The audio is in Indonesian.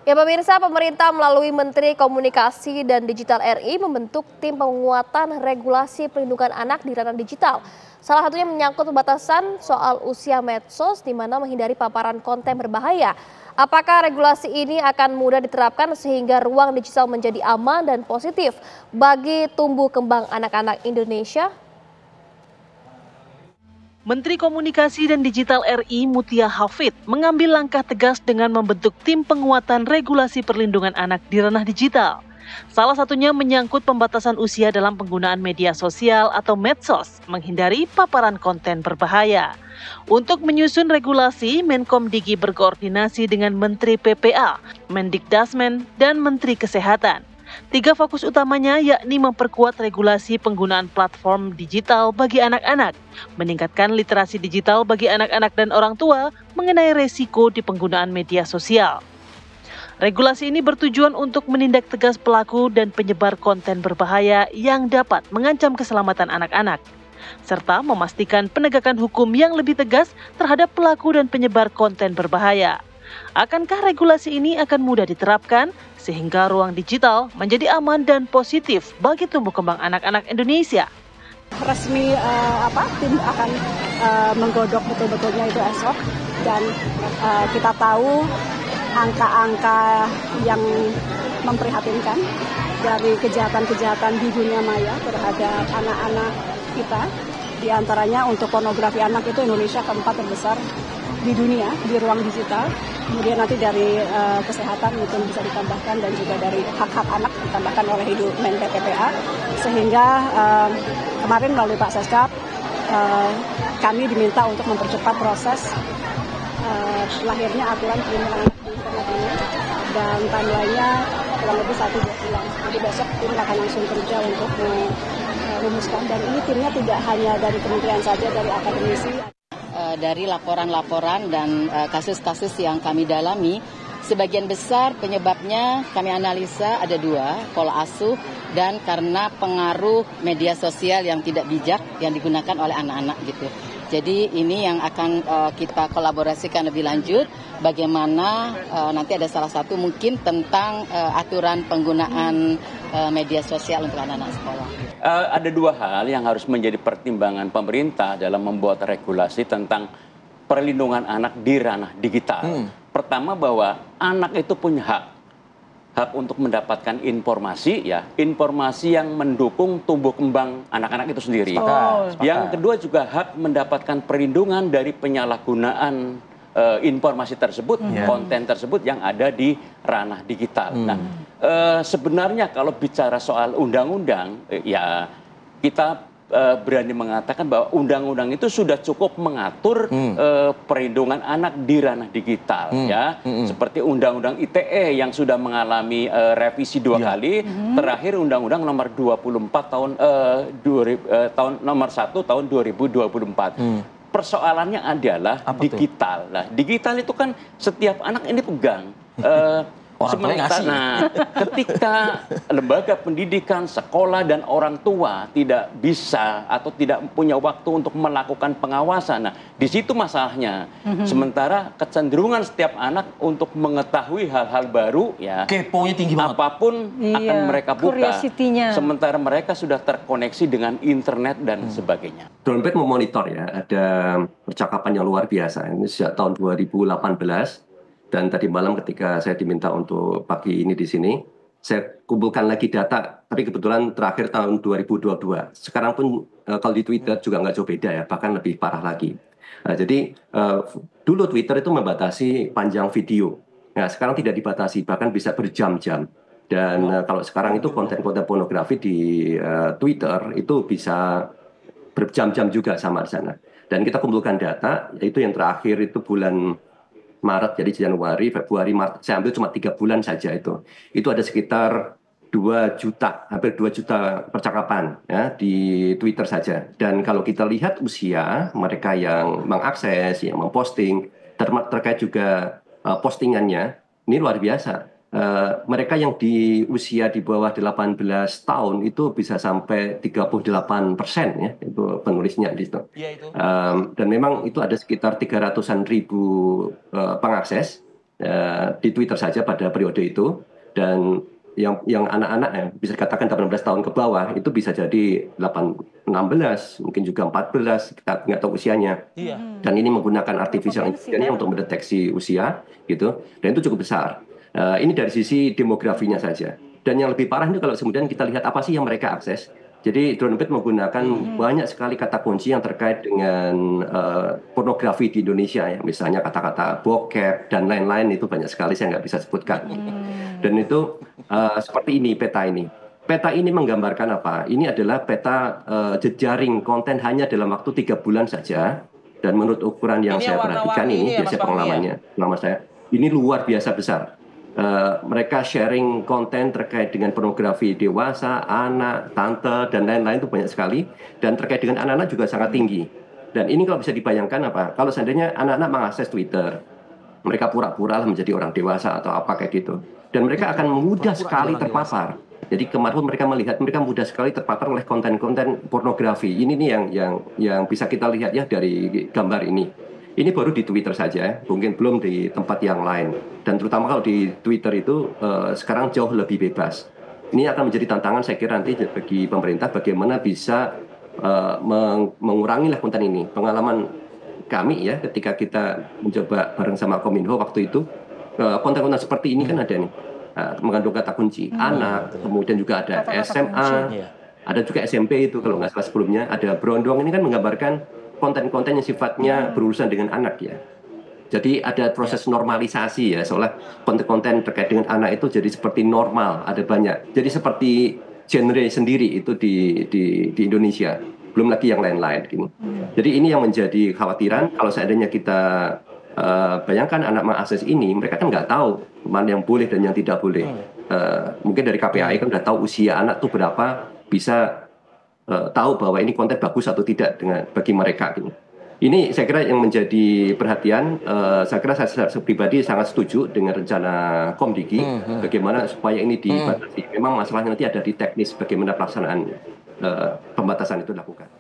Ya pemirsa, pemerintah melalui Menteri Komunikasi dan Digital RI membentuk tim penguatan regulasi perlindungan anak di ranah digital. Salah satunya menyangkut pembatasan soal usia medsos di mana menghindari paparan konten berbahaya. Apakah regulasi ini akan mudah diterapkan sehingga ruang digital menjadi aman dan positif bagi tumbuh kembang anak-anak Indonesia? Menteri Komunikasi dan Digital RI Mutia Hafid mengambil langkah tegas dengan membentuk tim penguatan regulasi perlindungan anak di ranah digital. Salah satunya menyangkut pembatasan usia dalam penggunaan media sosial atau medsos, menghindari paparan konten berbahaya. Untuk menyusun regulasi, Menkom Digi berkoordinasi dengan Menteri PPA, Mendikdasmen, dan Menteri Kesehatan. 3 fokus utamanya yakni memperkuat regulasi penggunaan platform digital bagi anak-anak, meningkatkan literasi digital bagi anak-anak dan orang tua mengenai resiko di penggunaan media sosial. Regulasi ini bertujuan untuk menindak tegas pelaku dan penyebar konten berbahaya yang dapat mengancam keselamatan anak-anak, serta memastikan penegakan hukum yang lebih tegas terhadap pelaku dan penyebar konten berbahaya. Akankah regulasi ini akan mudah diterapkan sehingga ruang digital menjadi aman dan positif bagi tumbuh kembang anak-anak Indonesia? Resmi tim akan menggodok betul-betulnya itu esok, dan kita tahu angka-angka yang memprihatinkan dari kejahatan-kejahatan di dunia maya terhadap anak-anak kita. Di antaranya untuk pornografi anak itu Indonesia keempat terbesar di dunia di ruang digital. Kemudian nanti dari kesehatan mungkin bisa ditambahkan, dan juga dari hak-hak anak ditambahkan oleh Ibu Menko PPA. Sehingga kemarin melalui Pak Seskap kami diminta untuk mempercepat proses lahirnya aturan perlindungan anak di internet ini, dan timeline-nya kurang lebih 1-2 bulan. Jadi besok tim akan langsung kerja untuk merumuskan, dan ini timnya tidak hanya dari kementerian saja, dari akademisi. Dari laporan-laporan dan kasus-kasus yang kami dalami, sebagian besar penyebabnya kami analisa ada 2, pola asuh dan karena pengaruh media sosial yang tidak bijak yang digunakan oleh anak-anak gitu. Jadi ini yang akan kita kolaborasikan lebih lanjut, bagaimana nanti ada salah satu mungkin tentang aturan penggunaan media sosial untuk anak-anak sekolah. Ada 2 hal yang harus menjadi pertimbangan pemerintah dalam membuat regulasi tentang perlindungan anak di ranah digital. Pertama, bahwa anak itu punya hak untuk mendapatkan informasi, informasi yang mendukung tumbuh kembang anak-anak itu sendiri. Yang kedua juga hak mendapatkan perlindungan dari penyalahgunaan informasi tersebut, konten tersebut yang ada di ranah digital. Nah, sebenarnya kalau bicara soal undang-undang, kita berani mengatakan bahwa undang-undang itu sudah cukup mengatur perlindungan anak di ranah digital, seperti Undang-Undang ITE yang sudah mengalami revisi 2 kali, terakhir Undang-Undang nomor 24 nomor 1 tahun 2024. Persoalannya adalah digital. Nah, digital itu kan setiap anak ini pegang. Ketika lembaga pendidikan, sekolah, dan orang tua tidak bisa atau tidak punya waktu untuk melakukan pengawasan, nah di situ masalahnya. Sementara kecenderungan setiap anak untuk mengetahui hal-hal baru, keponya tinggi banget, apapun akan mereka buka. Sementara mereka sudah terkoneksi dengan internet dan sebagainya. Dompet memonitor ada percakapan yang luar biasa. Ini sejak tahun 2018. Dan tadi malam ketika saya diminta untuk pagi ini di sini, saya kumpulkan lagi data, tapi kebetulan terakhir tahun 2022. Sekarang pun kalau di Twitter juga nggak jauh beda bahkan lebih parah lagi. Jadi dulu Twitter itu membatasi panjang video. Nah, sekarang tidak dibatasi, bahkan bisa berjam-jam. Dan kalau sekarang itu konten-konten pornografi di Twitter itu bisa berjam-jam juga sama di sana. Dan kita kumpulkan data, yaitu yang terakhir itu bulan Maret, jadi Januari, Februari, Maret, saya ambil cuma 3 bulan saja itu. Itu ada sekitar 2 juta, hampir 2 juta percakapan di Twitter saja. Dan kalau kita lihat usia mereka yang mengakses, yang memposting, terkait juga postingannya, ini luar biasa. Mereka yang di usia di bawah 18 tahun itu bisa sampai 38% itu penulisnya di situ. Dan memang itu ada sekitar 300-an ribu pengakses, di Twitter saja pada periode itu, dan yang anak-anak ya, bisa dikatakan 18 tahun ke bawah itu bisa jadi 16, mungkin juga 14, kita nggak tahu usianya. Dan ini menggunakan artificial intelligence untuk mendeteksi usia, gitu, dan itu cukup besar. Ini dari sisi demografinya saja. Dan yang lebih parah itu kalau kemudian kita lihat apa sih yang mereka akses. Jadi Dronerbird menggunakan banyak sekali kata kunci yang terkait dengan pornografi di Indonesia, ya, misalnya kata-kata bokep dan lain-lain, itu banyak sekali saya nggak bisa sebutkan. Dan itu seperti ini peta ini. Peta ini menggambarkan apa? Ini adalah peta jejaring konten hanya dalam waktu 3 bulan saja. Dan menurut ukuran yang saya perhatikan ini, biasanya pengalamannya, selama saya, ini luar biasa besar. Mereka sharing konten terkait dengan pornografi dewasa, anak, tante, dan lain-lain itu banyak sekali. Dan terkait dengan anak-anak juga sangat tinggi. Dan ini kalau bisa dibayangkan apa? Kalau seandainya anak-anak mengakses Twitter, mereka pura-pura lah menjadi orang dewasa atau apa kayak gitu. Dan mereka akan mudah sekali terpapar. Jadi kemarin mereka melihat, mereka mudah sekali terpapar oleh konten-konten pornografi. Ini nih yang bisa kita lihat ya dari gambar ini. Ini baru di Twitter saja, mungkin belum di tempat yang lain. Dan terutama kalau di Twitter itu sekarang jauh lebih bebas. Ini akan menjadi tantangan saya kira nanti bagi pemerintah bagaimana bisa mengurangi lah konten ini. Pengalaman kami ya ketika kita mencoba bareng sama Kominfo waktu itu, konten-konten seperti ini kan ada nih, mengandung kata kunci anak, kemudian juga ada SMA, ada juga SMP itu kalau nggak salah sebelumnya, ada berondong. Ini kan menggambarkan konten-konten yang sifatnya berurusan dengan anak ya. Jadi ada proses normalisasi ya, seolah konten-konten terkait dengan anak itu jadi seperti normal, ada banyak. Jadi seperti genre sendiri itu di Indonesia, belum lagi yang lain-lain gini. Jadi ini yang menjadi khawatiran kalau seandainya kita bayangkan anak mengakses ini, mereka kan nggak tahu mana yang boleh dan yang tidak boleh. Mungkin dari KPAI kan udah tahu usia anak tuh berapa, bisa tahu bahwa ini konten bagus atau tidak bagi mereka gitu. Ini saya kira yang menjadi perhatian. Saya kira saya pribadi sangat setuju dengan rencana Komdigi bagaimana supaya ini dibatasi. Memang masalahnya nanti ada di teknis bagaimana pelaksanaan pembatasan itu dilakukan.